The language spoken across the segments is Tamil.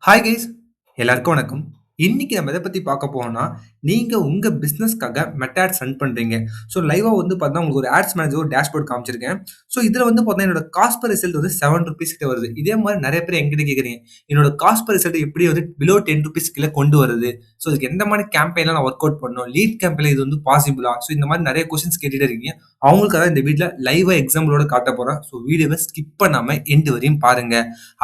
ஹாய் கைஸ், எல்லாருக்கும் வணக்கம். இன்னைக்கு நம்ம எதை பத்தி பார்க்க போறோம்னா, நீங்க உங்க பிசினஸ்க்காக மெட்டா ஆட்ஸ் ரன் பண்றீங்க. ஸோ லைவா வந்து பார்த்தீங்கன்னா, உங்களுக்கு ஒரு ஆட்ஸ் மேனேஜர் ஒரு டேஷ்போர்ட் காமிச்சிருக்கேன். ஸோ இதுல வந்து பார்த்தீங்கன்னா, என்னோட காஸ்ட் பெர் ரிசல்ட் வந்து ₹7 கிட்ட வருது. இதே மாரி நெறைய பேர் என்கிட்ட கேட்குறீங்க. என்னோட காஸ்ட் பெர் ரிசல்ட் எப்படி வந்து பிலோ ₹10 கீழ கொண்டு வருது? ஸோ இதுக்கு எந்த மாரி கேம்பெயின்லாம் நான் வொர்க் அவுட் பண்ணணும்? லீட் கேம்பெயின்ல இது வந்து பாசிபிளா? ஸோ இந்த மாரி நெறைய கொஸ்டின்ஸ் கேட்டுட்டே இருக்கீங்க. அவங்களுக்காக இந்த வீடியோல லைவா எக்ஸாம்பிளோட காட்டப் போறேன். ஸோ வீடியோவ ஸ்கிப் பண்ணாம எண்ட் வரையும் பாருங்க.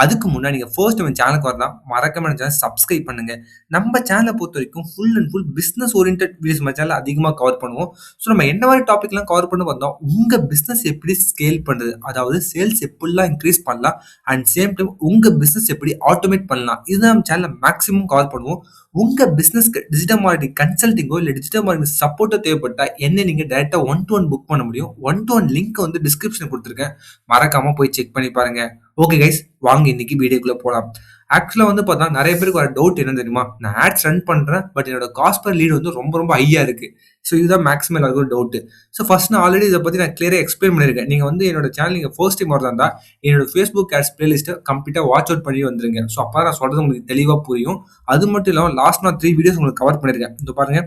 அதுக்கு முன்னாடி நீங்க ஃபர்ஸ்ட் நம்ம சேனலுக்கு வரலாம் மறக்காம நம்ம சேனல் சப்ஸ்கிரைப் பண்ணுங்க. நம்ம சேனலை பொறுத்த வரைக்கும் full and full business oriented videos நம்ம சேனல் அதிகமாக கவர் பண்ணுவோம். ஸோ நம்ம என்ன மாதிரி டாபிக்லாம் கவர் பண்ண வந்தோம், உங்க பிசினஸ் எப்படி ஸ்கேல் பண்ணுறது, அதாவது சேல்ஸ் எப்படிலாம் இன்க்ரீஸ் பண்ணலாம், அண்ட் சேம் டைம் உங்க பிசினஸ் எப்படி ஆட்டோமேட் பண்ணலாம், இதுதான் நம்ம சேனல்ல மேக்ஸிமம் கவர் பண்ணுவோம். உங்க பிசினஸ்க்கு டிஜிட்டல் மார்க்கெட்டிங் கன்சல்டிங்கோ இல்லை டிஜிட்டல் மார்க்கெட்டிங் சப்போர்ட்டோ தேவைப்பட்டா என்ன நீங்க டைரக்டா 1-to-1 புக் பண்ண முடியும். 1-to-1 லிங்க் வந்து டிஸ்கிரிப்ஷன் கொடுத்துருக்கேன், மறக்காம போய் செக் பண்ணி பாருங்க. ஓகே கைஸ், வாங்க இன்னைக்கு வீடியோக்குள்ள போலாம். ஆக்சுவலா வந்து பார்த்தா நிறைய பேருக்கு வர டவுட் என்ன தெரியுமா, நான் ஆட்ஸ் ரன் பண்றேன் பட் என்னோட காஸ்ட் பர் லீட் வந்து ரொம்ப ரொம்ப ஹையா இருக்கு. ஸோ இதுதான் மேக்ஸிமம் எல்லாருக்கும் ஒரு டவுட். ஸோ ஃபர்ஸ்ட் நான் ஆல்ரெடி இதை பத்தி நான் கிளியரா எக்ஸ்பிளைன் பண்ணிருக்கேன். நீங்க வந்து என்னோட சேனல் நீங்க ஃபர்ஸ்ட் டைம் வரதா இருந்தா என்னோட ஃபேஸ்புக் ஆட்ஸ் பிளேலிஸ்ட்டை கம்ப்ளீட்டா வாட்ச் அவுட் பண்ணி வந்துருங்க. ஸோ அப்போ நான் சொல்றது உங்களுக்கு தெளிவா புரியும். அது மட்டும் இல்லாமல் லாஸ்ட் நான் 3 வீடியோஸ் உங்களுக்கு கவர் பண்ணிருக்கேன். இந்த பாருங்க,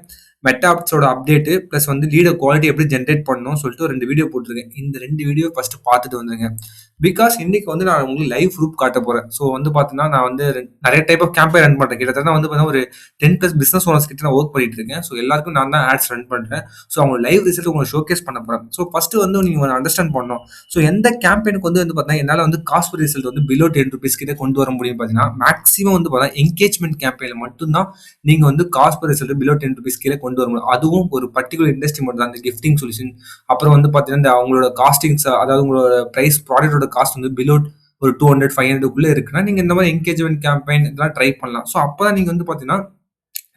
மெட்டா ஆப்ஸோட அப்டேட்டு ப்ளஸ் வந்து லீடர் குவாலிட்டி எப்படி ஜென்ரேட் பண்ணணும் சொல்லிட்டு ஒரு 2 வீடியோ போட்டிருக்கேன். இந்த 2 வீடியோ ஃபர்ஸ்ட் பார்த்துட்டு வந்துருங்க. பிகாஸ் இன்னைக்கு வந்து நான் உங்களுக்கு லைவ் ப்ரூஃப் காட்ட போறேன். ஸோ வந்து பார்த்தீங்கன்னா, நான் வந்து நிறைய டைப் ஆஃப் கேம்பெயின் ரன் பண்றேன். கிட்டத்தட்ட வந்து பார்த்தீங்கன்னா ஒரு 10+ பிசினஸ் ஓனர்ஸ் கிட்ட நான் ஒர்க் பண்ணிட்டு இருக்கேன். ஸோ எல்லாருக்கும் நான் தான் ஆட்ஸ் ரன் பண்றேன். ஸோ அவங்க லைவ் ரிசல்ட் உங்களுக்கு ஷோகேஸ் பண்ண போறேன். ஸோ ஃபர்ஸ்ட் வந்து நீங்க அண்டர்ஸ்டாண்ட் பண்ணணும். ஸோ எந்த கேம்பெயினுக்கு வந்து பார்த்தீங்கன்னா என்னால வந்து காஸ்ட் ரிசல்ட் வந்து பிலோ ₹10 கிட்ட கொண்டு வர முடியும் பார்த்தீங்கன்னா, மேக்ஸிமம் வந்து பார்த்தீங்கன்னா என்கேஜ்மெண்ட் கேம்பெயின்ல மட்டும்தான் நீங்க வந்து காஸ்ட் ரிசல்ட் பிலோ ₹10 கீழே கொண்டு வர முடியும். அதுவும் ஒரு பர்டிகுலர் இண்டஸ்ட்ரி மட்டும் தான். அந்த கிஃப்டிங் சொல்யூஷன், அப்புறம் வந்து பார்த்தீங்கன்னா இந்த அவங்களோட காஸ்டிங்ஸ், அதாவது உங்களோட பிரைஸ் ப்ராடக்டோட காஸ்ட் வந்து பிலோ ஒரு 200, 500 இருக்குன்னா நீங்க இந்த மாதிரி என்கேஜ்மெண்ட் கேம்பெயின் இதெல்லாம் ட்ரை பண்ணலாம். ஸோ அப்பதான் நீங்க வந்து பார்த்தீங்கன்னா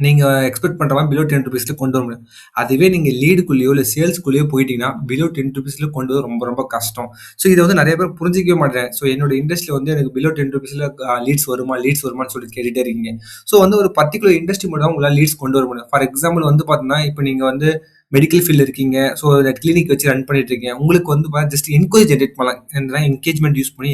நீங்க எக்ஸ்பெக்ட் பண்ற மாதிரி பிலோ ₹10 கொண்டு வர முடியும். அதுவே நீங்க லீடுக்குள்ளேயோ இல்ல சேல்ஸ்க்குள்ளேயோ போயிட்டீங்கன்னா பிலோ ₹10 கொண்டு வர ரொம்ப ரொம்ப கஷ்டம். ஸோ இதை வந்து நிறைய பேர் புரிஞ்சிக்கவே மாட்டேன். ஸோ என்னோட இண்டஸ்ட்ரியில வந்து எனக்கு பிலோ ₹10 லீட்ஸ் வருமான்னு சொல்லி கேட்டுட்டே இருக்கீங்க. ஸோ வந்து ஒரு பர்டிகுலர் இண்டஸ்ட்ரி மட்டும் தான் உங்களால் லீட்ஸ் கொண்டு வர முடியும். ஃபார் எக்ஸாம்பிள் வந்து பார்த்தீங்கன்னா, இப்போ நீங்க வந்து மெடிக்கல் ஃபீல்டு இருக்கீங்க. ஸோ கிளினிக் வச்சு ரன் பண்ணிட்டு இருக்கீங்க. உங்களுக்கு வந்து ஜஸ்ட் என்கொயரி ஜென்ரேட் பண்ணலாம். என்கேஜ்மெண்ட் யூஸ் பண்ணி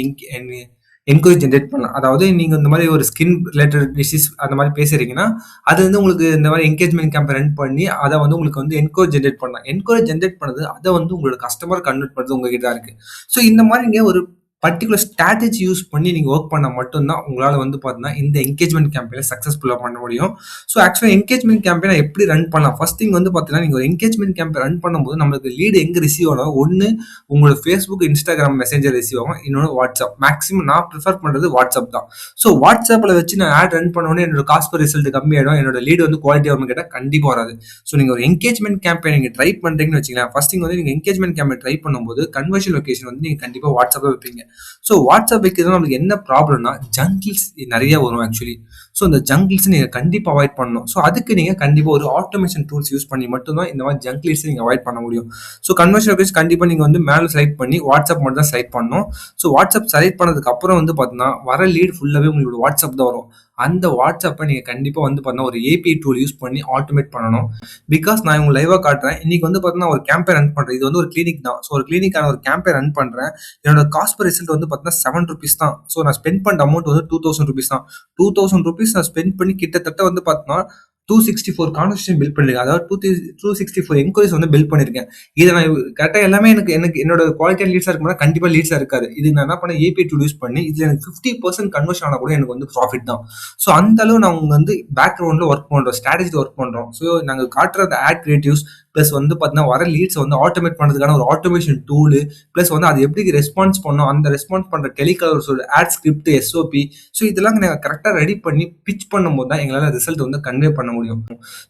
என்கொயரி ஜென்ரேட் பண்ணலாம். அதாவது நீங்க இந்த மாதிரி ஒரு ஸ்கின் ரிலேட்டட் டிசீஸ் அந்த மாதிரி பேசுறீங்கன்னா, அது வந்து உங்களுக்கு இந்த மாதிரி என்கேஜ்மெண்ட் கேம்ப் ரன் பண்ணி அதை வந்து உங்களுக்கு வந்து என்கொயரி ஜென்ரேட் பண்ணலாம். என்கொயரி ஜென்ரேட் பண்ணது அதை வந்து உங்களோட கஸ்டமர் கன்வெர்ட் பண்றது உங்ககிட்ட தான் இருக்கு. ஸோ இந்த மாதிரி நீங்க ஒரு பர்டிகுலர் ஸ்ட்ராட்டஜி யூஸ் பண்ணி நீங்க ஒர்க் பண்ணா மட்டும்தான் உங்களால வந்து பார்த்தீங்கன்னா இந்த என்கேஜ்மெண்ட் கேம்பெயினை சக்ஸஸ்ஃபுல்லா பண்ண முடியும். ஸோ ஆக்சுவலா என்கேஜ்மெண்ட் கேம்பெயினை எப்படி ரன் பண்ணலாம்? ஃபர்ஸ்ட் திங் வந்து பார்த்தீங்கன்னா, நீங்க ஒரு என்கேஜ்மெண்ட் கேம்பெயின் ரன் பண்ணும்போது நம்மளுக்கு லீடு எங்க ரிசீவ் ஆகும்? ஒன்னு உங்களோட Facebook, Instagram மெசேஞ்சர் ரிசீவ் ஆகும். இன்னொன்று வாட்ஸ்அப். மேக்ஸிமம் நான் ப்ரிஃபர் பண்றது வாட்ஸ்அப் தான். ஸோ வாட்ஸ்அப்ல வச்சு நான் ஆட் ரன் பண்ணோன்னே என்னோட காஸ்ட் பர் ரிசல்ட் கம்மியாயிடும். என்னோட லீடு வந்து குவாலிட்டி ஆகும் கேட்டால் கண்டிப்பா வராது. ஸோ நீங்க ஒரு என்கேஜ்மெண்ட் கேம்பெயின் நீங்க ட்ரை பண்றீங்கன்னு வச்சுக்கலாம். ஃபர்ஸ்ட் திங் வந்து நீங்க என்கேஜ்மெண்ட் கேம்பெயின் ட்ரை பண்ணும்போது கன்வர்ஷன் லொகேஷன் வந்து நீங்க கண்டிப்பா வாட்ஸ்அப்ல வைப்பீங்க. ஸோ வாட்ஸ்அப் வைக்கிறது நமக்கு என்ன ப்ராப்ளம்னா, ஜங்கிள்ஸ் நிறைய வரும் ஆக்சுவலி. ஸோ இந்த ஜங்கிள்ஸ் நீங்க கண்டிப்பா அவாய்ட் பண்ணணும். ஸோ அதுக்கு நீங்க கண்டிப்பா ஒரு ஆட்டோமேஷன் டூல்ஸ் யூஸ் பண்ணி மட்டும்தான் இந்த மாதிரி ஜங்கிள்ஸ் நீங்க அவாய்ட் பண்ண முடியும். ஸோ கன்வர்ஷன் லொகேஷன் கண்டிப்பா நீங்க வந்து மேல செலக்ட் பண்ணி வாட்ஸ்அப் மட்டும் தான் செலக்ட் பண்ணணும். ஸோ வாட்ஸ்அப் செலக்ட் பண்ணதுக்கு அப்புறம் வந்து பார்த்தீங்கன்னா வர லீட் ஃபுல்லாவே உங்களோட வாட்ஸ்அப் தான் வரும். அந்த வாட்ஸ்அப்பை நீங்க கண்டிப்பா வந்து பார்த்தீங்கன்னா ஒரு ஏபிஐ டூல் யூஸ் பண்ணி ஆட்டோமேட் பண்ணணும். பிகாஸ் நான் உங்களுக்கு லைவா காட்டுறேன். இன்னைக்கு வந்து பார்த்தீங்கன்னா ஒரு கேம்பெயின் ரன் பண்றேன். இது வந்து ஒரு கிளினிக் தான். ஸோ ஒரு கிளினிக்கான ஒரு கேம்பெயின் ரன் பண்றேன். என்னோட காஸ்ட் பர் ரிசல்ட் வந்து பார்த்தீங்கன்னா ₹7 தான். ஸோ நான் ஸ்பெண்ட் பண்ண அமௌண்ட் வந்து ₹2000 தான். ₹2000 நான் ஸ்பெண்ட் பண்ணி கிட்டத்தட்ட வந்து பார்த்தீங்கன்னா 264 கான்வர்சேஷன் பில்ட் பண்ணிருக்கேன். அதாவது 264 என்கொயரிஸ் வந்து பில்ட் பண்ணிருக்கேன். இதை நான் கரெக்டா எல்லாமே எனக்கு எனக்கு என்னோட குவாலிட்டியான லீட்ஸா இருக்குமா, கண்டிப்பா லீட்ஸா இருக்காது. இது நான் என்ன பண்ணேன், ஏபிஐ டூல் யூஸ் பண்ணி இதுல எனக்கு 50% கன்வர்ஷன் ஆனா கூட எனக்கு வந்து ப்ராஃபிட் தான். ஸோ அந்த அளவு நாங்க வந்து பேக்ரவுண்ட்ல ஒர்க் பண்றோம், ஸ்ட்ராட்டஜி ஒர்க் பண்றோம். ஸோ நாங்க காட்டுற அந்த ஆட் கிரியேட்டிவ்ஸ் பிளஸ் வந்து பார்த்தீங்கன்னா வர லீட்ஸ் வந்து ஆட்டோமேட் பண்றதுக்கான ஒரு ஆட்டோமேஷன் டூலு, பிளஸ் வந்து அது எப்படி ரெஸ்பான்ஸ் பண்ணும், அந்த ரெஸ்பான்ஸ் பண்ற டெலிகாலர்ஸோட ஆட் ஸ்கிரிப்ட், எஸ்ஓபி, ஸோ இதெல்லாம் நாங்கள் கரெக்டாக ரெடி பண்ணி பிச் பண்ணும்போது தான் எங்களால் ரிசல்ட் வந்து கன்வே பண்ண முடியும்.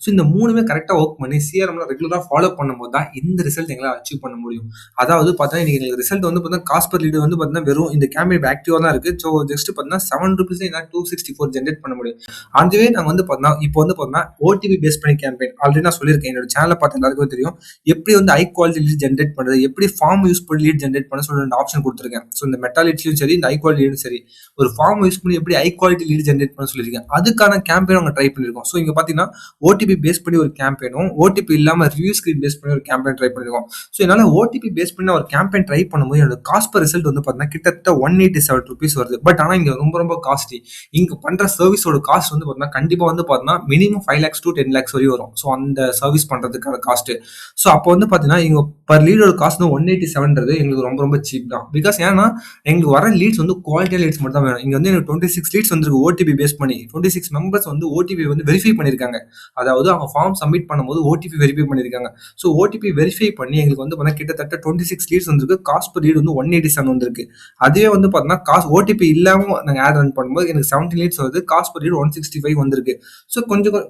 ஸோ இந்த மூணுமே கரெக்டாக ஒர்க் பண்ணி சிஆர்எம்ல ரெகுலராக ஃபாலோ பண்ணும்போது தான் இந்த ரிசல்ட் எங்களால் அச்சீவ் பண்ண முடியும். அதாவது பார்த்தீங்கன்னா இன்னைக்கு எங்களுக்கு ரிசல்ட் வந்து பார்த்தீங்கன்னா காஸ்ட் பர் லீடு வந்து பார்த்தீங்கன்னா வெறும் இந்த கேம்பெயின் ஆக்டிவாக தான் இருக்கு. ஸோ ஜஸ்ட் பார்த்தீங்கன்னா ₹7 என்னால் 264 ஜென்ரேட் பண்ண முடியும். அதுவே நாங்கள் வந்து பார்த்தீங்கன்னா இப்போ வந்து பார்த்தீங்கன்னா ஓடிபி பேஸ் பண்ணி கேம்பெயின் ஆல்ரெடி நான் சொல்லியிருக்கேன். என்னோட சேனலை பார்த்து எல்லாருக்கும் தெரியும். எப்படி வந்து ஹை குவாலிட்டி லீட் ஜென்ரேட் பண்றது, எப்படி ஃபார்ம் யூஸ் பண்ணி லீட் ஜென்ரேட் பண்ண சொல்லி 2 ஆப்ஷன் குடுத்துருக்கேன். ஸோ இந்த மெட்டா லீட்ஸ்லயும் சரி, இந்த ஹை குவாலிட்டி லீடும் சரி, ஒரு ஃபார்ம் யூஸ் பண்ணி எப்படி ஹை குவாலிட்டி லீட் ஜென்ரேட் பண்ண சொல்லியிருக்கேன். அதுக்கான கேம்பெயின் நாங்க ட்ரை பண்ணியிருக்கோம். ஸோ இங்க பார்த்தீங்கன்னா, ஓடிபி பேஸ் பண்ணி ஒரு கேம்பெயினும், ஓடிபி இல்லாம ரிவ்யூ ஸ்கிரீன் பேஸ் பண்ணி ஒரு கேம்பெயின் ட்ரை பண்ணியிருக்கோம். ஸோ என்னால ஓடிபி பேஸ் பண்ணி ஒரு கேம்பெயின் ட்ரை பண்ணும்போது என்னோட காஸ்ட் பர் ரிசல்ட் வந்து பார்த்தீங்கன்னா, கிட்டத்தட்ட ₹187 வருது. பட் ஆனா இங்க ரொம்ப ரொம்ப காஸ்ட்லி. இங்க பண்ற சர்வீஸோட காஸ்ட் வந்து பார்த்தீங்கன்னா, கண்டிப்பா வந்து பார்த்தீங்கன்னா, மினிமம் 5 lakhs to 10 lakhs வரையும் வரும். ஸோ அந்த சர்வீஸ் பண்றதுக்கான காஸ்ட். ஸோ அப்போ வந்து பார்த்தீங்கன்னா, இங்க பர் லீடோட காஸ்ட் 187ன்றது எங்களுக்கு ரொம்ப ரொம்ப சீப் தான். பிகாஸ் ஏன்னா எங்களுக்கு வர லீட்ஸ் வந்து குவாலிட்டியான லீட்ஸ் மட்டும் தான் வேணும். இங்க வந்து எனக்கு 26 லீட்ஸ் வந்திருக்கு ஓடிபி பேஸ் பண்ணி. 26 மெம்பர்ஸ் வந்து ஓடிபி வந்து வெரிஃபை பண்ணியிருக்காங்க. அதாவது அவங்க ஃபார்ம் சப்மிட் பண்ணும்போது ஓடிபி வெரிஃபை பண்ணியிருக்காங்க. ஸோ ஓடிபி வெரிஃபை பண்ணி எங்களுக்கு வந்து பார்த்தீங்கன்னா கிட்டத்தட்ட 26 லீட்ஸ் வந்திருக்கு. காஸ்ட் பர் லீட் வந்து 187 வந்திருக்கு. அதுவே வந்து பார்த்தீங்கன்னா காஸ்ட் ஓடிபி இல்லாம நாங்கள் ஆட் ரன் பண்ணும்போது எனக்கு 17 லீட்ஸ் வருது. காஸ்ட் பர் லீட் 165 வந்திருக்கு. ஸோ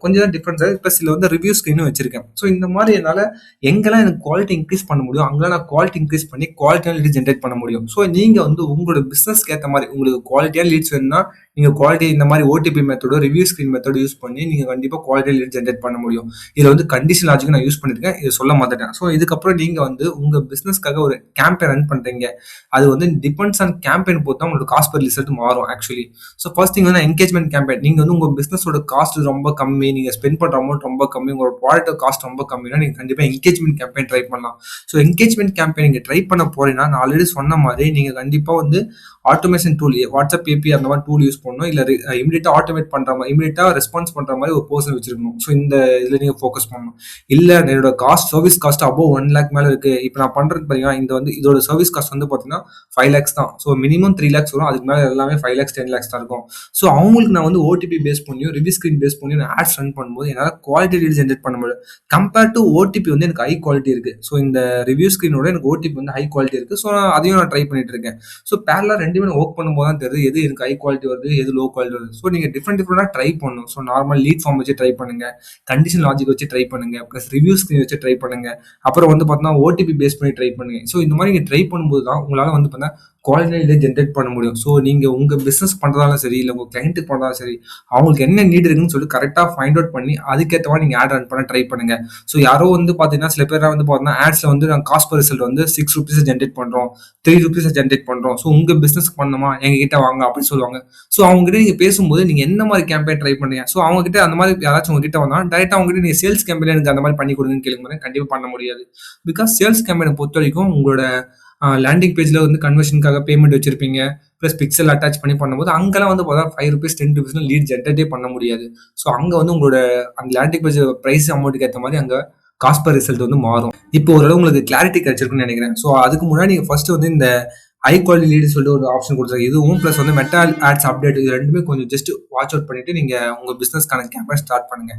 கொஞ்சம் தான் டிஃபரன்ஸ் ஆகுது. ப்ளஸ் இதில் வந்து ரிவ்யூ ஸ்க்ரீனும் வச்சிருக்கேன். ஸோ இந்த மாதிரி என்னால் எங்கெல்லாம் எனக்கு குவாலிட்டி இன்க்ரீஸ் பண்ண முடியும் அங்கெல்லாம் நான் குவாலிட்டி இன்க்ரீஸ் பண்ணி குவாலிட்டியான லீட் ஜென்ரேட் பண்ண முடியும். ஸோ நீங்க வந்து உங்களோட பிசினஸ்க்கு ஏற்ற மாதிரி உங்களுக்கு குவாலிட்டியான லீட்ஸ் வேணும்னா நீங்க குவாலிட்டி இந்த மாதிரி ஓடிபி மெத்தடோ ரிவ்யூ ஸ்கிரீன் மெத்தடோ யூஸ் பண்ணி நீங்க கண்டிப்பா குவாலிட்டி லீட் ஜென்ரேட் பண்ண முடியும். இதுல வந்து கண்டிஷன் லாஜிக் நான் யூஸ் பண்ணிருக்கேன். இதை சொல்ல மாட்டேன். ஸோ இதுக்கப்புறம் நீங்க வந்து உங்க பிசினஸ்க்காக ஒரு கேம்பெயின் ரன் பண்றீங்க. அது வந்து டிபெண்ட்ஸ் ஆன் கேம்பெயின் பொறுத்து உங்களோட காஸ்ட் பர் ரிசல்ட் மாறும் ஆக்சுவலி. ஸோ ஃபர்ஸ்ட் திங் வந்து என்கேஜ்மெண்ட் கேம்பெயின். நீங்க வந்து உங்க பிசினஸோட காஸ்ட் ரொம்ப கம்மி, நீங்க ஸ்பெண்ட் பண்ற அமௌண்ட் ரொம்ப கம்மி, உங்களோட ப்ராடக்ட் காஸ்ட் ரொம்ப கம்மினா நீங்க கண்டிப்பா என்கேஜ்மெண்ட் கேம்பெயின் ட்ரை பண்ணலாம். ஸோ என்கேஜ்மெண்ட் கேம்பெயின் நீங்க ட்ரை பண்ண போறீங்கன்னா நான் ஆல்ரெடி சொன்ன மாதிரி நீங்க கண்டிப்பா வந்து ஆட்டோமேஷன் டூல் வாட்ஸ்அப் ஏபி அந்த மாதிரி டூல் யூஸ் பண்ணணும். இல்ல இமீடியட்டா ஆட்டோமேட் பண்ற மாதிரி இமீடியட்டா ரெஸ்பான்ஸ் பண்ற மாதிரி ஒரு பர்சன் வச்சிருக்கணும். ஸோ இந்த இதுல நீங்க ஃபோக்கஸ் பண்ணணும். இல்ல என்னோட cost service cost above 1 lakh மேல இருக்கு. இப்போ நான் பண்றது பாத்தீங்கன்னா இந்த வந்து இதோட சர்வீஸ் காஸ்ட் வந்து பாத்தீங்கன்னா 5 lakhs தான். ஸோ மினிமம் 3 lakhs வரும். அதுக்கு மேல எல்லாமே 5 lakhs 10 lakhs தான் இருக்கும். ஸோ அவங்களுக்கு நான் வந்து ஓடிபி பேஸ் பண்ணியும் ரிவ்யூ ஸ்கிரீன் பேஸ் பண்ணியும் நான் ஆட்ஸ் ரன் பண்ணும்போது என்னால் குவாலிட்டி லீட் ஜென்ரேட் பண்ண முடியும். கம்பேர்ட் டு ஓடிபி வந்து எனக்கு ஹை குவாலிட்டி இருக்கு. ஸோ இந்த ரிவ்யூ ஸ்கிரீனோட எனக்கு ஓடிபி வந்து ஹை குவாலிட்டி இருக்கு. ஸோ அதையும் நான் ட்ரை பண்ணிட்டு இருக்கேன். ஸோ பேரலா ரெண்டுமே ஒர்க் பண்ணும்போது தான் தெரியுது எது எனக்கு ஹை குவாலிட்டி வருது, எது லோ குவாலிட்டி வருது. ஸோ நீங்க டிஃப்ரெண்டா ட்ரை பண்ணணும். ஸோ நார்மல் லீட் ஃபார்ம் வச்சு ட்ரை பண்ணுங்க, கண்டிஷன் லாஜிக் வச்சு ட்ரை பண்ணுங்க, ப்ளஸ் ரிவ்யூ ஸ்கிரீன் வச்சு ட்ரை பண்ணுங்க, அப்புறம் வந்து பார்த்தீங்கன்னா ஓடிபி பேஸ் பண்ணி ட்ரை பண்ணுங்க. ஸோ இந்த மாதிரி நீங்க ட்ரை பண்ணும்போது தான் உங்களால வந்து பார்த்தீங்கன்னா குவாலிட்டி ஜென்ரேட் பண்ண முடியும். ஸோ நீங்க உங்க பிசினஸ் பண்றதாலும் சரி, இல்லை உங்க கிளைண்ட்டுக்கு பண்றதாலும் சரி, அவங்களுக்கு என்ன நீட் இருக்குன்னு சொல்லி கரெக்டாக ஃபைண்ட் அவுட் பண்ணி அதுக்கேற்ற மாதிரி நீங்க ஆட் ரன் பண்ண ட்ரை பண்ணுங்க. ஸோ யாரோ வந்து பாத்தீங்கன்னா சில பேர் வந்து பார்த்தீங்கன்னா ஆட்ஸ்ல வந்து நாங்கள் காஸ்ட் பர் ரிசல்ட் வந்து ₹6 ஜென்ரேட் பண்றோம், ₹3 ஜென்ரேட் பண்றோம். ஸோ உங்க பிசினஸ் பண்ணணுமா எங்க கிட்ட வாங்க அப்படின்னு சொல்லுவாங்க. ஸோ அவங்க கிட்ட நீங்க பேசும்போது நீங்க என்ன மாதிரி கேம்பெயின் ட்ரை பண்ணீங்க, ஸோ அவங்க கிட்ட அந்த மாதிரி யாராச்சும் உங்ககிட்ட வந்தா டைரக்டா அவங்க கிட்ட நீங்க சேல்ஸ் கேம்பெயின் எனக்கு அந்த மாதிரி பண்ணி கொடுங்கன்னு கேளுங்க, கண்டிப்பா பண்ண முடியாது. பிகாஸ் சேல்ஸ் கேம்பெயினை பொறுத்த வரைக்கும் உங்களோட லேண்டிங் பேஜ்ல வந்து கன்வர்ஷனுக்காக பேமெண்ட் வச்சிருப்பீங்க, ப்ளஸ் பிக்சல் அட்டாச் பண்ணி பண்ணும்போது அங்கெல்லாம் வந்து பார்த்தா ₹5 ₹10 லீட் ஜென்ரேட்டே பண்ண முடியாது. ஸோ அங்க வந்து உங்களோட அந்த லேண்டிங் பேஜ் பிரைஸ் அமௌண்ட்டுக்கு ஏற்ற மாதிரி அங்க காஸ்ட் பர் ரிசல்ட் வந்து மாறும். இப்போ ஓரளவு உங்களுக்கு கிளாரிட்டி கிடைச்சிருக்குன்னு நினைக்கிறேன். ஸோ அதுக்கு முன்னாடி நீங்க ஃபர்ஸ்ட் வந்து இந்த ஹை குவாலிட்டி லீடு சொல்லிட்டு ஒரு ஆப்ஷன் கொடுத்துருக்காங்க. இதுவும் ப்ளஸ் வந்து மெட்டா ஆட்ஸ் அப்டேட் இது ரெண்டுமே கொஞ்சம் ஜஸ்ட் வாட்ச் அவுட் பண்ணிட்டு நீங்க உங்க பிசினஸ்க்கான கேம்பெயின் ஸ்டார்ட் பண்ணுங்க.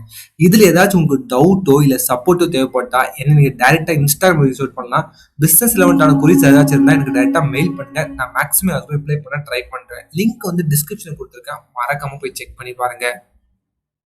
இதுல ஏதாச்சும் உங்களுக்கு டவுட்டோ இல்ல சப்போர்ட்டோ தேவைப்பட்டா என்ன நீங்க டைரக்டா இன்ஸ்டாகிராம் ரிச் அவுட் பண்ணலாம். பிசினஸ் ரிலவெண்டான குறிஸ் ஏதாச்சும் இருந்தா எனக்கு டைரக்டா மெயில் பண்ணுங்க. நான் மேக்ஸிமம் அதுக்கு ரிப்ளை பண்ண ட்ரை பண்றேன். லிங்க் வந்து டிஸ்கிரிப்ஷன் கொடுத்துருக்கேன், மறக்காம போய் செக் பண்ணி பாருங்க.